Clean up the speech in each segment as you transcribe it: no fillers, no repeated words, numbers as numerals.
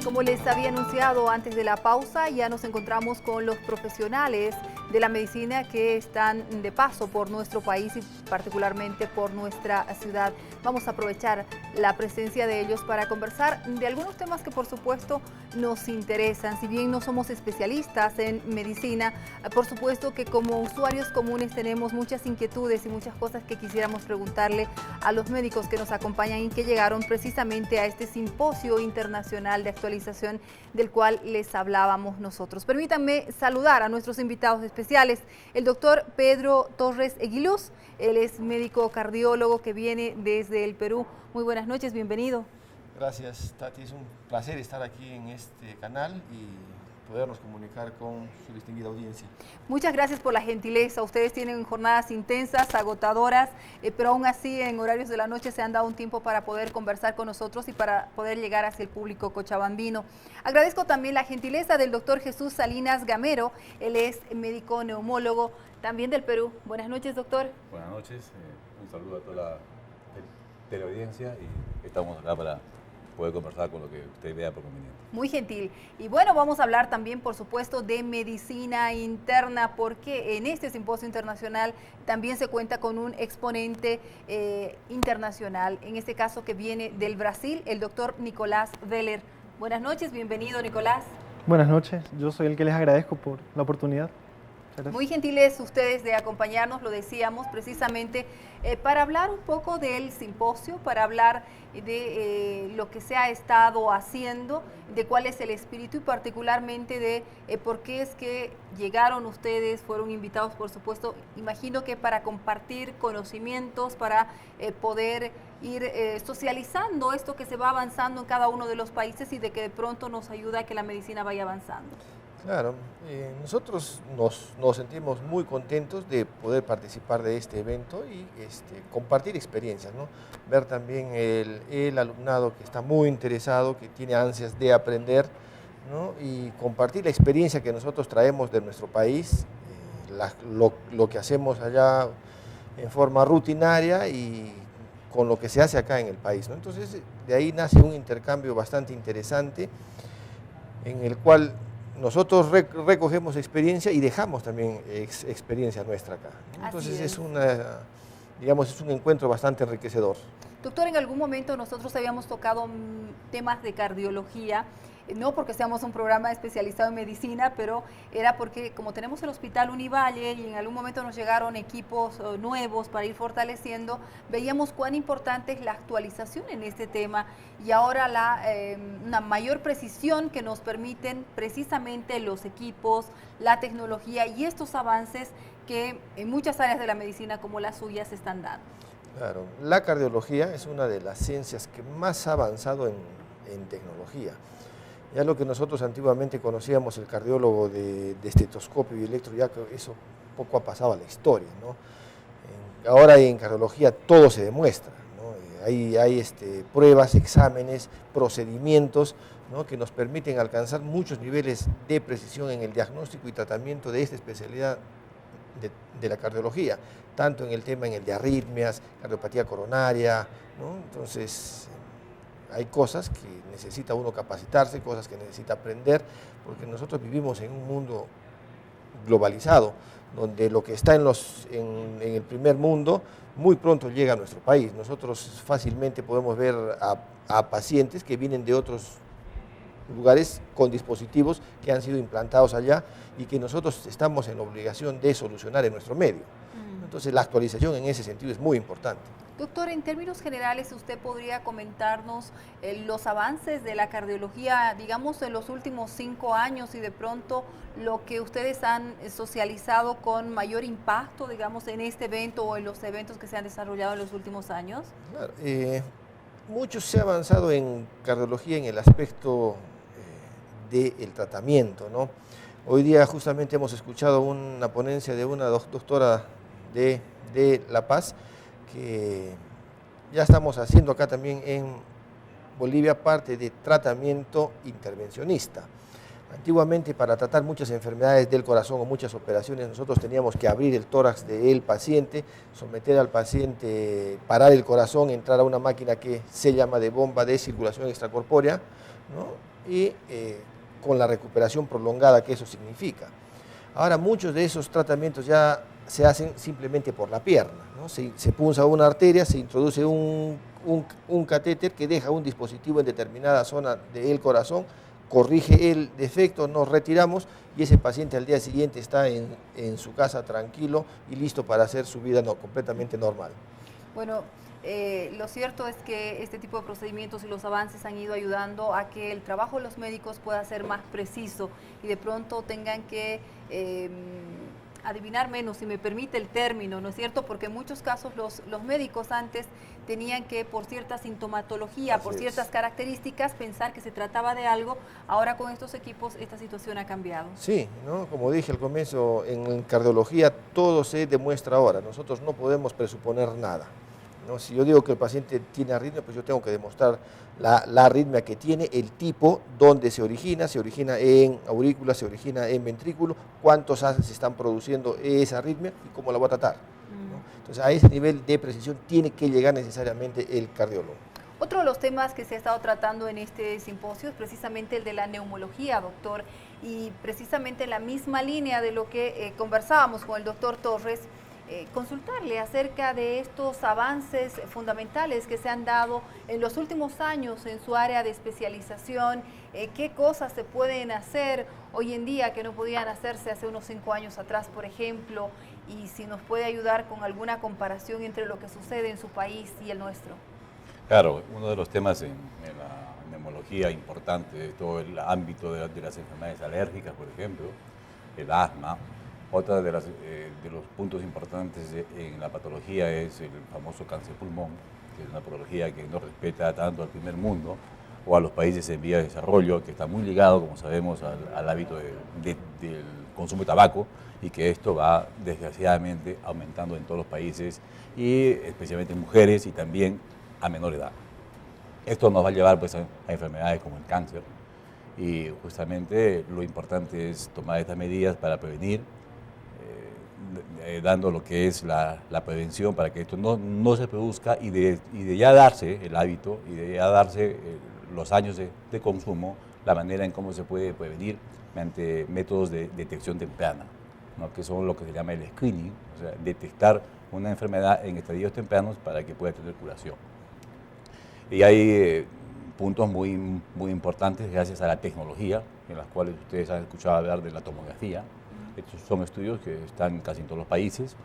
Como les había anunciado antes de la pausa, ya nos encontramos con los profesionales de la medicina que están de paso por nuestro país y particularmente por nuestra ciudad. Vamos a aprovechar la presencia de ellos para conversar de algunos temas que por supuesto nos interesan. Si bien no somos especialistas en medicina, por supuesto que como usuarios comunes tenemos muchas inquietudes y muchas cosas que quisiéramos preguntarle a los médicos que nos acompañan y que llegaron precisamente a este simposio internacional de actualización del cual les hablábamos nosotros. Permítanme saludar a nuestros invitados especiales, el doctor Pedro Torres Eguiluz. Él es médico cardiólogo que viene desde el Perú. Muy buenas noches, bienvenido. Gracias, Tati. Es un placer estar aquí en este canal y podernos comunicar con su distinguida audiencia. Muchas gracias por la gentileza. Ustedes tienen jornadas intensas, agotadoras, pero aún así en horarios de la noche se han dado un tiempo para poder conversar con nosotros y para poder llegar hacia el público cochabambino. Agradezco también la gentileza del doctor Jesús Salinas Gamero. Él es médico neumólogo también del Perú. Buenas noches, doctor. Buenas noches. Un saludo a toda la teleaudiencia y estamos acá para poder conversar con lo que usted vea por conveniente. Muy gentil. Y bueno, vamos a hablar también, por supuesto, de medicina interna, porque en este simposio internacional también se cuenta con un exponente internacional, en este caso que viene del Brasil, el doctor Nicolás Veller. Buenas noches, bienvenido, Nicolás. Buenas noches, yo soy el que les agradezco por la oportunidad. Muy gentiles ustedes de acompañarnos, lo decíamos, precisamente para hablar un poco del simposio, para hablar de lo que se ha estado haciendo, de cuál es el espíritu y particularmente de por qué es que llegaron ustedes, fueron invitados, por supuesto, imagino que para compartir conocimientos, para poder ir socializando esto que se va avanzando en cada uno de los países y de que de pronto nos ayuda a que la medicina vaya avanzando. Claro, nosotros nos sentimos muy contentos de poder participar de este evento y compartir experiencias, ¿no? Ver también el alumnado que está muy interesado, que tiene ansias de aprender, ¿no? Y compartir la experiencia que nosotros traemos de nuestro país, lo que hacemos allá en forma rutinaria y con lo que se hace acá en el país, ¿no? Entonces, de ahí nace un intercambio bastante interesante en el cual nosotros recogemos experiencia y dejamos también experiencia nuestra acá. Entonces es un encuentro bastante enriquecedor. Doctor, en algún momento nosotros habíamos tocado temas de cardiología, no porque seamos un programa especializado en medicina, pero era porque como tenemos el Hospital Univalle y en algún momento nos llegaron equipos nuevos para ir fortaleciendo, veíamos cuán importante es la actualización en este tema y ahora una mayor precisión que nos permiten precisamente los equipos, la tecnología y estos avances que en muchas áreas de la medicina como la suya se están dando. Claro, la cardiología es una de las ciencias que más ha avanzado en tecnología. Ya lo que nosotros antiguamente conocíamos, el cardiólogo de estetoscopio y electro, ya que eso poco ha pasado a la historia, ¿no? Ahora en cardiología todo se demuestra, ¿no? Hay pruebas, exámenes, procedimientos, ¿no? Que nos permiten alcanzar muchos niveles de precisión en el diagnóstico y tratamiento de esta especialidad de la cardiología, tanto en el de arritmias, cardiopatía coronaria, ¿no? Entonces, hay cosas que necesita uno capacitarse, cosas que necesita aprender, porque nosotros vivimos en un mundo globalizado, donde lo que está en el primer mundo muy pronto llega a nuestro país. Nosotros fácilmente podemos ver a pacientes que vienen de otros lugares con dispositivos que han sido implantados allá y que nosotros estamos en la obligación de solucionar en nuestro medio. Entonces la actualización en ese sentido es muy importante. Doctor, en términos generales, ¿usted podría comentarnos los avances de la cardiología, digamos, en los últimos 5 años y de pronto lo que ustedes han socializado con mayor impacto, digamos, en este evento o en los eventos que se han desarrollado en los últimos años? Claro, mucho se ha avanzado en cardiología en el aspecto del tratamiento, ¿no? Hoy día justamente hemos escuchado una ponencia de una doctora de La Paz, que ya estamos haciendo acá también en Bolivia parte de tratamiento intervencionista. Antiguamente, para tratar muchas enfermedades del corazón o muchas operaciones, nosotros teníamos que abrir el tórax del paciente, someter al paciente, parar el corazón, entrar a una máquina que se llama de bomba de circulación extracorpórea, ¿no? y con la recuperación prolongada que eso significa. Ahora, muchos de esos tratamientos ya se hacen simplemente por la pierna, ¿no? Se punza una arteria, se introduce un catéter que deja un dispositivo en determinada zona del corazón, corrige el defecto, nos retiramos y ese paciente al día siguiente está en su casa tranquilo y listo para hacer su vida completamente normal. Bueno, lo cierto es que este tipo de procedimientos y los avances han ido ayudando a que el trabajo de los médicos pueda ser más preciso y de pronto tengan que adivinar menos, si me permite el término, ¿no es cierto? Porque en muchos casos los médicos antes tenían que, por cierta sintomatología, por ciertas características, pensar que se trataba de algo. Ahora con estos equipos esta situación ha cambiado. Sí, ¿no? Como dije al comienzo, en cardiología todo se demuestra ahora. Nosotros no podemos presuponer nada, ¿no? Si yo digo que el paciente tiene arritmia, pues yo tengo que demostrar la arritmia que tiene, el tipo, dónde se origina en aurícula, se origina en ventrículo, cuántos haces se están produciendo esa arritmia y cómo la voy a tratar, ¿no? Entonces a ese nivel de precisión tiene que llegar necesariamente el cardiólogo. Otro de los temas que se ha estado tratando en este simposio es precisamente el de la neumología, doctor, y precisamente en la misma línea de lo que conversábamos con el doctor Torres, consultarle acerca de estos avances fundamentales que se han dado en los últimos años en su área de especialización, qué cosas se pueden hacer hoy en día que no podían hacerse hace unos 5 años atrás, por ejemplo, y si nos puede ayudar con alguna comparación entre lo que sucede en su país y el nuestro. Claro, uno de los temas en la neumología importante es todo el ámbito de las enfermedades alérgicas, por ejemplo, el asma. Otra de los puntos importantes en la patología es el famoso cáncer de pulmón, que es una patología que no respeta tanto al primer mundo o a los países en vía de desarrollo, que está muy ligado, como sabemos, al hábito del consumo de tabaco, y que esto va desgraciadamente aumentando en todos los países, y especialmente en mujeres y también a menor edad. Esto nos va a llevar pues, a enfermedades como el cáncer, y justamente lo importante es tomar estas medidas para prevenir, dando lo que es la prevención para que esto no se produzca, y de ya darse el hábito y de ya darse los años de consumo, la manera en cómo se puede prevenir mediante métodos de detección temprana, ¿no? Que son lo que se llama el screening, o sea, detectar una enfermedad en estadios tempranos para que pueda tener curación. Y hay puntos muy importantes gracias a la tecnología, en las cuales ustedes han escuchado hablar de la tomografía. Estos son estudios que están casi en todos los países,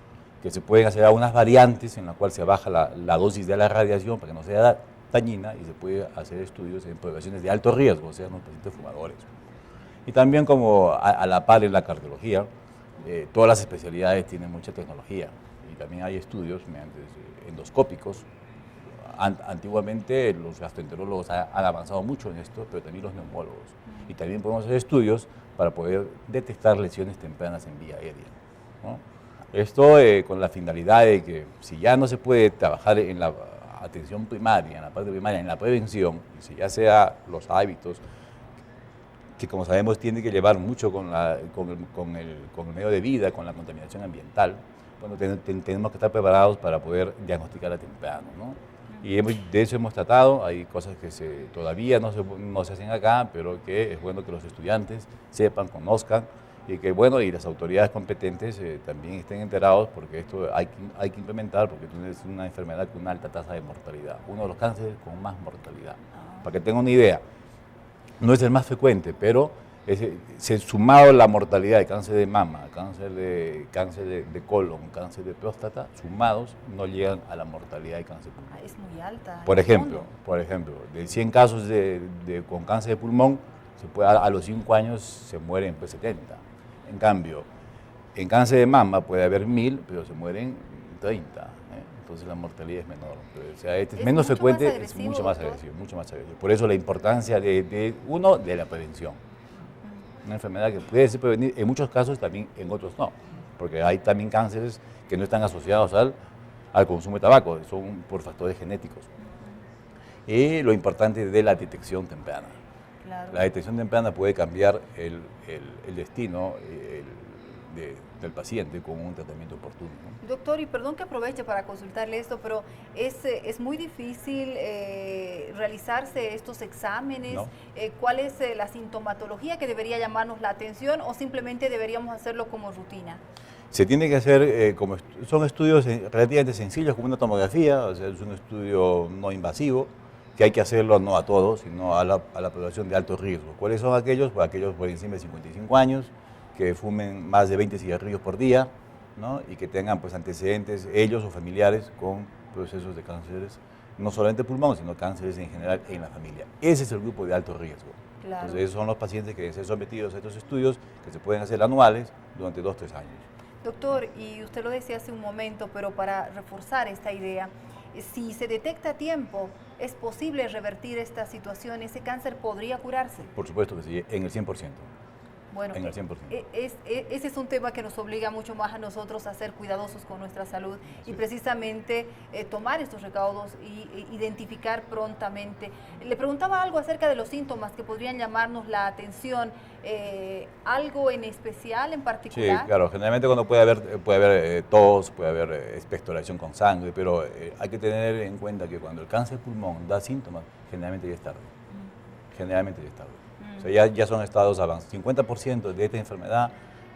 que se pueden hacer algunas variantes en las cuales se baja la dosis de la radiación para que no sea dañina, y se puede hacer estudios en poblaciones de alto riesgo, o sea, en los pacientes fumadores. Y también como a la par en la cardiología, todas las especialidades tienen mucha tecnología, y también hay estudios mediante endoscópicos. Antiguamente los gastroenterólogos han avanzado mucho en esto, pero también los neumólogos. Y también podemos hacer estudios para poder detectar lesiones tempranas en vía aérea, ¿no? Esto con la finalidad de que si ya no se puede trabajar en la atención primaria, en la parte primaria, en la prevención, y si ya sea los hábitos, que como sabemos tiene que llevar mucho con el medio de vida, con la contaminación ambiental, bueno, tenemos que estar preparados para poder diagnosticar a temprano, ¿no? Y de eso hemos tratado. Hay cosas que todavía no se hacen acá, pero que es bueno que los estudiantes sepan, conozcan, y que y las autoridades competentes también estén enterados, porque esto hay que implementar, porque es una enfermedad con una alta tasa de mortalidad, uno de los cánceres con más mortalidad. Para que tengan una idea, no es el más frecuente, pero se sumado la mortalidad de cáncer de mama, cáncer de colon, cáncer de próstata, sumados no llegan a la mortalidad de cáncer de pulmón. Es muy alta. Por ejemplo, de 100 casos con cáncer de pulmón, a los 5 años se mueren 70. En cambio, en cáncer de mama puede haber 1000, pero se mueren 30. Entonces la mortalidad es menor. O sea, este es menos frecuente, es mucho más agresivo. Por eso la importancia de la prevención. Una enfermedad que puede ser prevenir en muchos casos, también en otros no, porque hay también cánceres que no están asociados al consumo de tabaco, son por factores genéticos. Y lo importante de la detección temprana. Claro. La detección temprana puede cambiar el destino del paciente con un tratamiento oportuno, ¿no? Doctor, y perdón que aproveche para consultarle esto, pero es muy difícil realizarse estos exámenes. No. ¿Cuál es la sintomatología que debería llamarnos la atención o simplemente deberíamos hacerlo como rutina? Se tiene que hacer, son estudios relativamente sencillos, como una tomografía, o sea, es un estudio no invasivo, que hay que hacerlo no a todos, sino a la población de alto riesgo. ¿Cuáles son aquellos? Pues aquellos por encima de 55 años, que fumen más de 20 cigarrillos por día, ¿no? Y que tengan pues, antecedentes, ellos o familiares, con procesos de cánceres, no solamente pulmón, sino cánceres en general en la familia. Ese es el grupo de alto riesgo. Claro. Entonces, esos son los pacientes que deben ser sometidos a estos estudios, que se pueden hacer anuales durante 2 o 3 años. Doctor, y usted lo decía hace un momento, pero para reforzar esta idea, si se detecta a tiempo, ¿es posible revertir esta situación? ¿Ese cáncer podría curarse? Por supuesto que sí, en el 100%. Bueno, en el 100%. Ese es un tema que nos obliga mucho más a nosotros a ser cuidadosos con nuestra salud y Sí. precisamente tomar estos recaudos y identificar prontamente. Le preguntaba algo acerca de los síntomas que podrían llamarnos la atención, ¿algo en especial, en Sí, particular? claro, generalmente cuando puede haber tos, puede haber expectoración con sangre, pero hay que tener en cuenta que cuando el cáncer de pulmón da síntomas, generalmente ya es tarde. Generalmente ya es tarde. O sea, ya son estados avanzados. 50% de esta enfermedad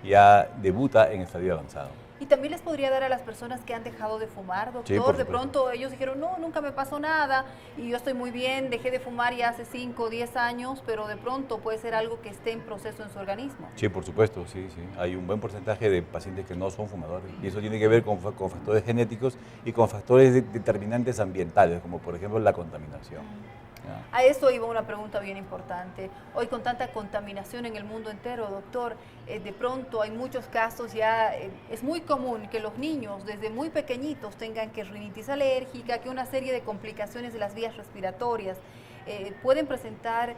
ya debuta en estadio avanzado. Y también les podría dar a las personas que han dejado de fumar, doctor. Sí, por de supuesto. pronto ellos dijeron, no, nunca me pasó nada y yo estoy muy bien, dejé de fumar ya hace 5 o 10 años, pero de pronto puede ser algo que esté en proceso en su organismo. Sí, por supuesto, sí, sí. Hay un buen porcentaje de pacientes que no son fumadores y eso tiene que ver con factores genéticos y con factores determinantes ambientales, como por ejemplo la contaminación. ¿Ya? A eso iba una pregunta bien importante. Hoy con tanta contaminación en el mundo entero, doctor, de pronto hay muchos casos ya, es muy común que los niños desde muy pequeñitos tengan que rinitis alérgica, que una serie de complicaciones de las vías respiratorias. Pueden presentar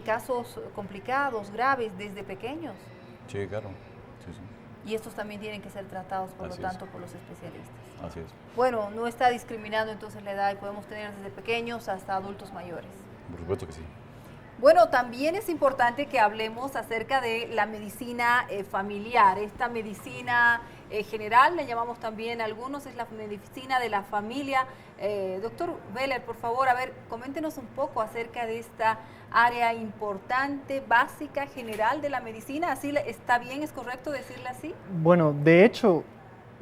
casos complicados, graves, desde pequeños. Sí, claro. Sí, sí. Y estos también tienen que ser tratados, por Así lo es. tanto, por los especialistas. Así es. Bueno, no está discriminando entonces la edad y podemos tener desde pequeños hasta adultos mayores. Por supuesto que sí. Bueno, también es importante que hablemos acerca de la medicina familiar. Esta medicina general, le llamamos también a algunos, es la medicina de la familia. Doctor Veller, por favor, a ver, coméntenos un poco acerca de esta área importante, básica, general de la medicina. ¿Así está bien, es correcto decirla así? Bueno, de hecho,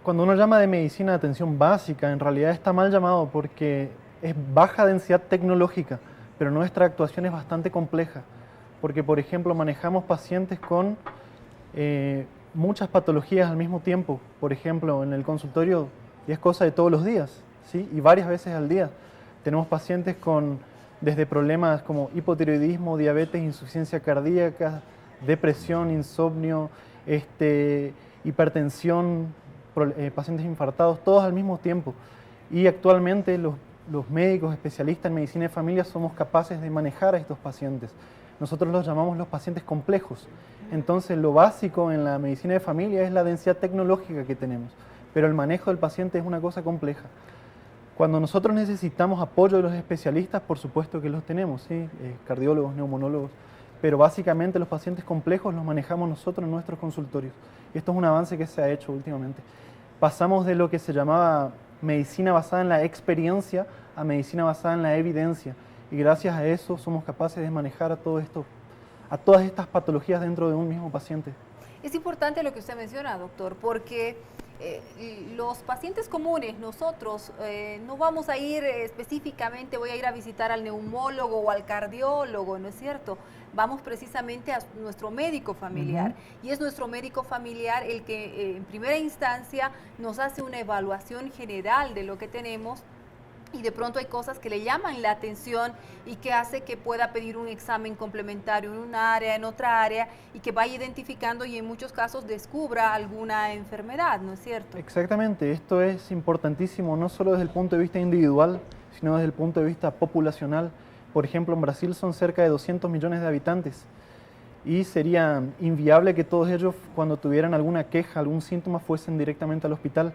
cuando uno llama de medicina de atención básica, en realidad está mal llamado porque es baja densidad tecnológica, pero nuestra actuación es bastante compleja, porque por ejemplo manejamos pacientes con muchas patologías al mismo tiempo. Por ejemplo, en el consultorio y es cosa de todos los días, ¿sí? Y varias veces al día. Tenemos pacientes con desde problemas como hipotiroidismo, diabetes, insuficiencia cardíaca, depresión, insomnio, hipertensión, pacientes infartados, todos al mismo tiempo. Y actualmente los médicos especialistas en medicina de familia somos capaces de manejar a estos pacientes. Nosotros los llamamos los pacientes complejos. Entonces, lo básico en la medicina de familia es la densidad tecnológica que tenemos, pero el manejo del paciente es una cosa compleja. Cuando nosotros necesitamos apoyo de los especialistas, por supuesto que los tenemos, ¿sí? Cardiólogos, neumonólogos, pero básicamente los pacientes complejos los manejamos nosotros en nuestros consultorios. Y esto es un avance que se ha hecho últimamente. Pasamos de lo que se llamaba medicina basada en la experiencia a medicina basada en la evidencia. Y gracias a eso somos capaces de manejar a todo esto, a todas estas patologías dentro de un mismo paciente. Es importante lo que usted menciona, doctor, porque los pacientes comunes, nosotros no vamos a ir específicamente, voy a ir a visitar al neumólogo o al cardiólogo, ¿no es cierto? Vamos precisamente a nuestro médico familiar. Y es nuestro médico familiar el que en primera instancia nos hace una evaluación general de lo que tenemos. Y de pronto hay cosas que le llaman la atención y que hace que pueda pedir un examen complementario en una área, en otra área, y que vaya identificando y en muchos casos descubra alguna enfermedad, ¿no es cierto? Exactamente, esto es importantísimo no solo desde el punto de vista individual, sino desde el punto de vista populacional. Por ejemplo, en Brasil son cerca de 200 millones de habitantes y sería inviable que todos ellos, cuando tuvieran alguna queja, algún síntoma, fuesen directamente al hospital.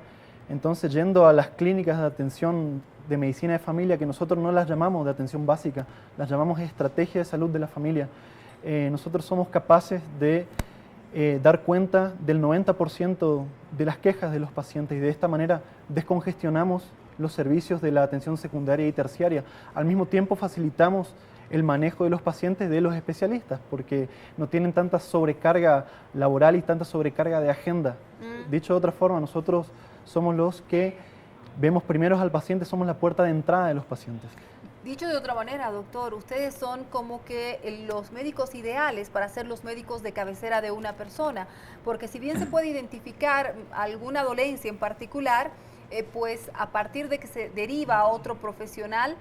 Entonces, yendo a las clínicas de atención de medicina de familia, que nosotros no las llamamos de atención básica, las llamamos estrategia de salud de la familia, nosotros somos capaces de dar cuenta del 90% de las quejas de los pacientes y de esta manera descongestionamos los servicios de la atención secundaria y terciaria. Al mismo tiempo facilitamos el manejo de los pacientes de los especialistas porque no tienen tanta sobrecarga laboral y tanta sobrecarga de agenda. Dicho de otra forma, nosotros somos los que vemos primero al paciente, somos la puerta de entrada de los pacientes. Dicho de otra manera, doctor, ustedes son como que los médicos ideales para ser los médicos de cabecera de una persona, porque si bien se puede identificar alguna dolencia en particular, pues a partir de que se deriva a otro profesional,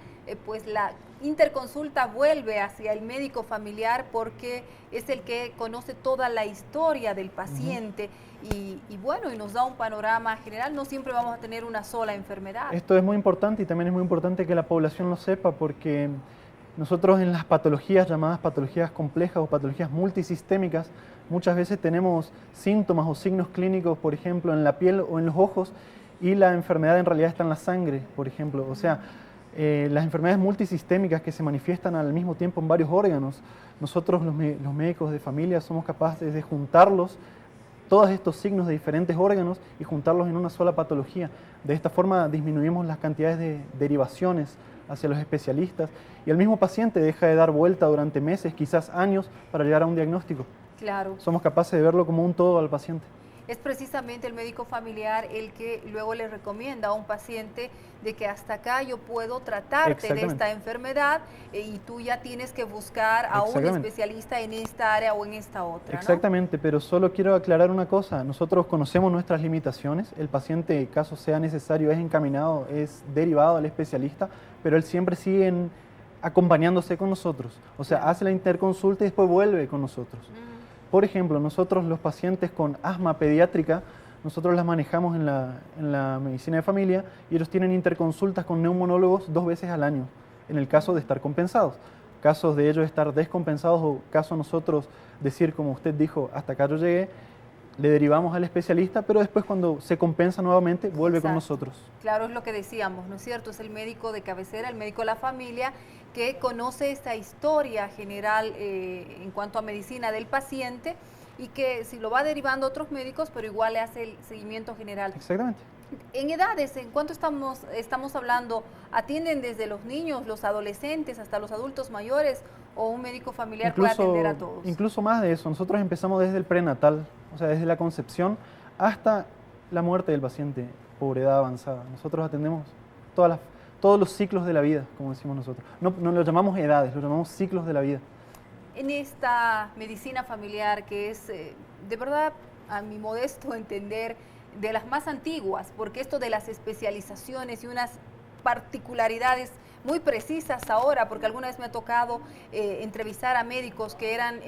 pues la interconsulta vuelve hacia el médico familiar porque es el que conoce toda la historia del paciente y bueno, y nos da un panorama general. No siempre vamos a tener una sola enfermedad. Esto es muy importante y también es muy importante que la población lo sepa porque nosotros en las patologías llamadas patologías complejas o patologías multisistémicas muchas veces tenemos síntomas o signos clínicos, por ejemplo, en la piel o en los ojos y la enfermedad en realidad está en la sangre, por ejemplo. O sea, las enfermedades multisistémicas que se manifiestan al mismo tiempo en varios órganos, nosotros los médicos de familia somos capaces de juntarlos, todos estos signos de diferentes órganos y juntarlos en una sola patología. De esta forma disminuimos las cantidades de derivaciones hacia los especialistas y el mismo paciente deja de dar vuelta durante meses, quizás años, para llegar a un diagnóstico. Claro. Somos capaces de verlo como un todo al paciente. Es precisamente el médico familiar el que luego le recomienda a un paciente de que hasta acá yo puedo tratarte de esta enfermedad y tú ya tienes que buscar a un especialista en esta área o en esta otra, ¿no? Exactamente, pero solo quiero aclarar una cosa. Nosotros conocemos nuestras limitaciones. El paciente, caso sea necesario, es encaminado, es derivado al especialista, pero él siempre sigue acompañándose con nosotros. O sea, hace la interconsulta y después vuelve con nosotros. Por ejemplo, nosotros los pacientes con asma pediátrica, nosotros las manejamos en la medicina de familia y ellos tienen interconsultas con neumonólogos 2 veces al año, en el caso de estar compensados. Casos de ellos estar descompensados o caso nosotros decir, como usted dijo, hasta acá yo llegué, le derivamos al especialista, pero después cuando se compensa nuevamente, vuelve con nosotros. Claro, es lo que decíamos, ¿no es cierto? Es el médico de cabecera, el médico de la familia, que conoce esta historia general en cuanto a medicina del paciente y que si lo va derivando a otros médicos, pero igual le hace el seguimiento general. Exactamente. En edades, ¿en cuánto estamos hablando? ¿Atienden desde los niños, los adolescentes, hasta los adultos mayores o un médico familiar puede atender a todos? Incluso más de eso, nosotros empezamos desde el prenatal, o sea, desde la concepción hasta la muerte del paciente por edad avanzada. Nosotros atendemos todos los ciclos de la vida, como decimos nosotros. No lo llamamos edades, lo llamamos ciclos de la vida. En esta medicina familiar que es, de verdad, a mi modesto entender, de las más antiguas, porque esto de las especializaciones y unas particularidades muy precisas ahora, porque alguna vez me ha tocado entrevistar a médicos que eran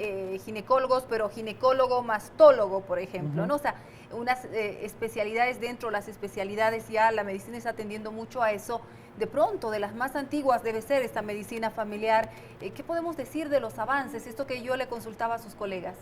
ginecólogos, pero ginecólogo mastólogo, por ejemplo, ¿no? O sea, unas especialidades dentro de las especialidades, ya la medicina está atendiendo mucho a eso. De pronto, de las más antiguas debe ser esta medicina familiar. ¿Qué podemos decir de los avances? Esto que yo le consultaba a sus colegas.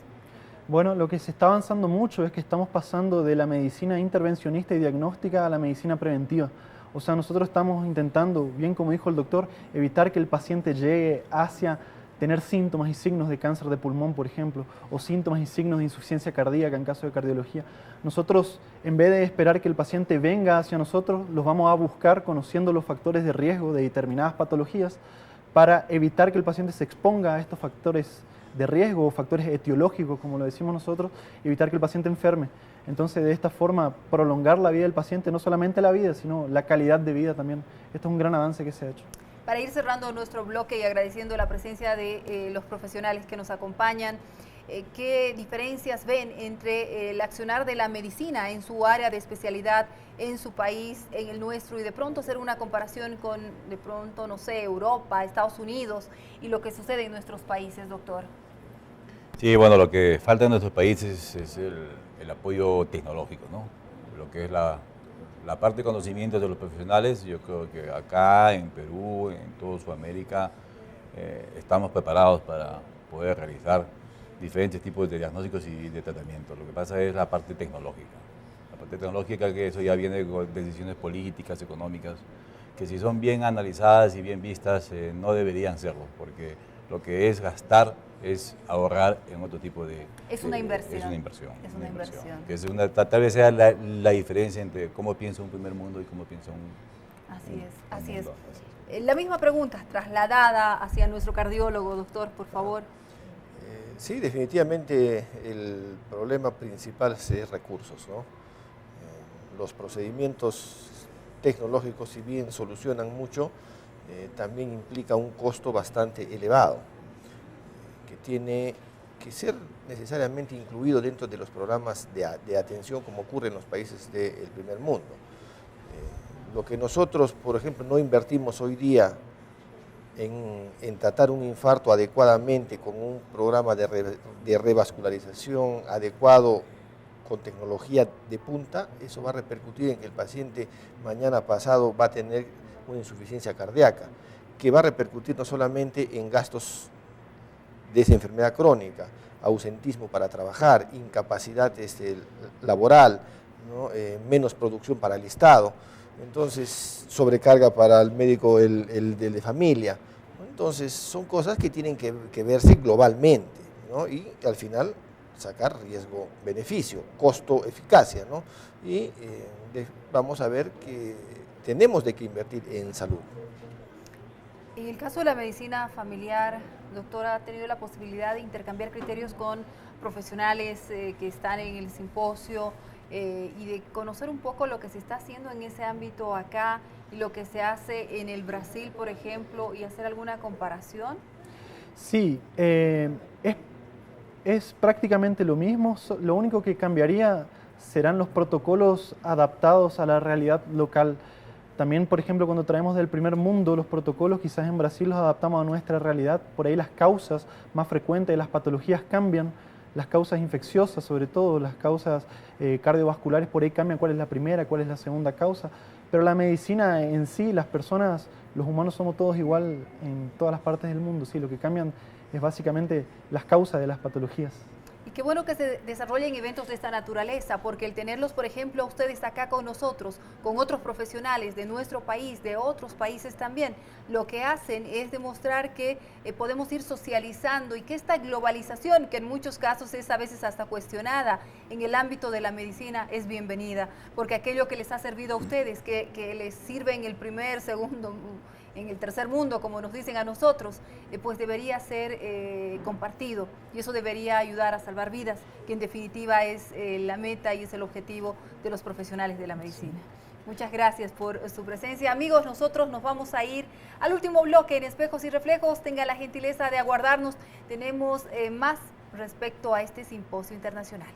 Bueno, lo que se está avanzando mucho es que estamos pasando de la medicina intervencionista y diagnóstica a la medicina preventiva. O sea, nosotros estamos intentando, bien como dijo el doctor, evitar que el paciente llegue hacia tener síntomas y signos de cáncer de pulmón, por ejemplo, o síntomas y signos de insuficiencia cardíaca en caso de cardiología. Nosotros, en vez de esperar que el paciente venga hacia nosotros, los vamos a buscar conociendo los factores de riesgo de determinadas patologías para evitar que el paciente se exponga a estos factores de riesgo o factores etiológicos, como lo decimos nosotros, y evitar que el paciente enferme. Entonces, de esta forma, prolongar la vida del paciente, no solamente la vida, sino la calidad de vida también. Esto es un gran avance que se ha hecho. Para ir cerrando nuestro bloque y agradeciendo la presencia de los profesionales que nos acompañan, ¿qué diferencias ven entre el accionar de la medicina en su área de especialidad, en su país, en el nuestro, y de pronto hacer una comparación con, de pronto, no sé, Europa, Estados Unidos y lo que sucede en nuestros países, doctor? Sí, bueno, lo que falta en nuestros países es el apoyo tecnológico, ¿no? Lo que es la parte de conocimiento de los profesionales. Yo creo que acá, en Perú, en toda Sudamérica, estamos preparados para poder realizar diferentes tipos de diagnósticos y de tratamiento. Lo que pasa es la parte tecnológica. La parte tecnológica, que eso ya viene con decisiones políticas, económicas, que si son bien analizadas y bien vistas, no deberían serlo, porque lo que es gastar es ahorrar en otro tipo de... Es una inversión. Es una inversión. Es una inversión. Que es tal vez sea la diferencia entre cómo piensa un primer mundo y cómo piensa un... Así es. mundo. La misma pregunta, trasladada hacia nuestro cardiólogo, doctor, por favor. Sí, definitivamente el problema principal es recursos, ¿no? Los procedimientos tecnológicos, si bien solucionan mucho, también implica un costo bastante elevado, que tiene que ser necesariamente incluido dentro de los programas de atención como ocurre en los países del primer mundo. Lo que nosotros, por ejemplo, no invertimos hoy día en tratar un infarto adecuadamente con un programa de revascularización adecuado con tecnología de punta, eso va a repercutir en que el paciente mañana pasado va a tener una insuficiencia cardíaca, que va a repercutir no solamente en gastos de esa enfermedad crónica, ausentismo para trabajar, incapacidad laboral, ¿no? Menos producción para el Estado, entonces sobrecarga para el médico el de familia. Entonces son cosas que tienen que verse globalmente, ¿no? Y al final sacar riesgo-beneficio, costo-eficacia, ¿no? Y vamos a ver que tenemos de que invertir en salud. En el caso de la medicina familiar, doctora, ¿ha tenido la posibilidad de intercambiar criterios con profesionales que están en el simposio y de conocer un poco lo que se está haciendo en ese ámbito acá y lo que se hace en el Brasil, por ejemplo, y hacer alguna comparación? Sí, es prácticamente lo mismo, lo único que cambiaría serán los protocolos adaptados a la realidad local. También, por ejemplo, cuando traemos del primer mundo los protocolos, quizás en Brasil los adaptamos a nuestra realidad, por ahí las causas más frecuentes de las patologías cambian, las causas infecciosas sobre todo, las causas cardiovasculares, por ahí cambian cuál es la primera, cuál es la segunda causa, pero la medicina en sí, las personas, los humanos somos todos igual en todas las partes del mundo, sí, lo que cambian es básicamente las causas de las patologías. Y qué bueno que se desarrollen eventos de esta naturaleza, porque el tenerlos, por ejemplo, ustedes acá con nosotros, con otros profesionales de nuestro país, de otros países también, lo que hacen es demostrar que podemos ir socializando y que esta globalización, que en muchos casos es a veces hasta cuestionada en el ámbito de la medicina, es bienvenida, porque aquello que les ha servido a ustedes, que les sirve en el primer, segundo, en el tercer mundo, como nos dicen a nosotros, pues debería ser compartido y eso debería ayudar a salvar vidas, que en definitiva es la meta y es el objetivo de los profesionales de la medicina. Muchas gracias por su presencia. Amigos, nosotros nos vamos a ir al último bloque en Espejos y Reflejos. Tenga la gentileza de aguardarnos. Tenemos más respecto a este simposio internacional.